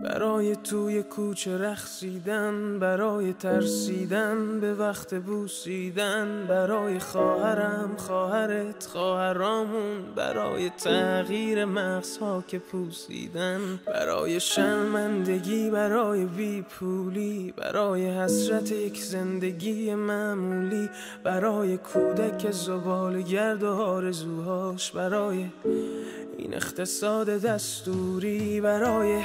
برای توی کوچه رقصیدن، برای ترسیدن به وقت بوسیدن، برای خواهرم، خواهرت، خواهرامون، برای تغییر مغزها که پوسیدن، برای شرمندگی، برای بیپولی، برای حسرت یک زندگی معمولی، برای کودک زباله‌گرد و آرزوهاش، برای این اقتصاد دستوری، برای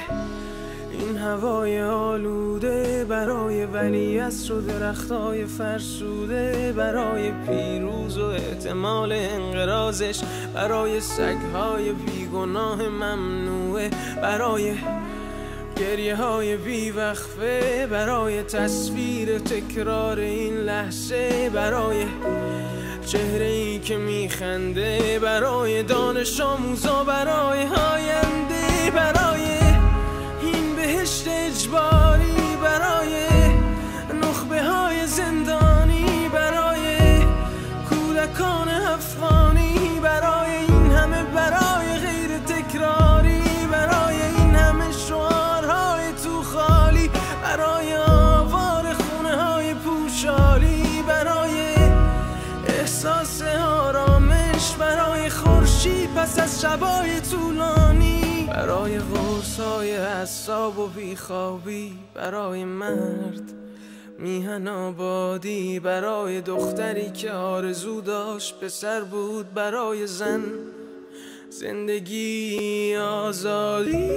این هوای آلوده، برای ولیعصر و درختای فرسوده، برای پیروز و احتمال انقراضش، برای سگهای بیگناه ممنوعه، برای گریه های بیوقفه، برای تصویر تکرار این لحظه، برای چهره ای که میخنده، برای دانش آموزا، برای آینده، برای این بهشت اجباری، برای نخبه های زندانی، برای کودکان افغانی، برای این همه برای غیر تکراری، برای این همه شعارهای تو خالی، برای آوار خونه های پوشالی، برای احساس آرامش، برای خورشید پس از شبای طولانی، برای قرصای اعصاب و بیخوابی، برای مرد میهن آبادی، برای دختری که آرزو داشت پسر بود، برای زن زندگی آزادی،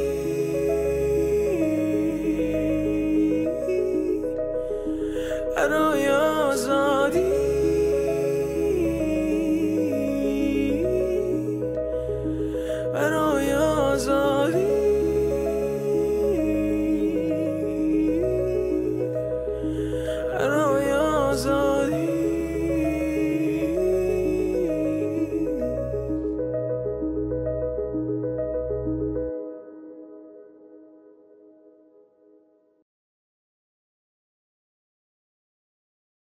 برای آزادی.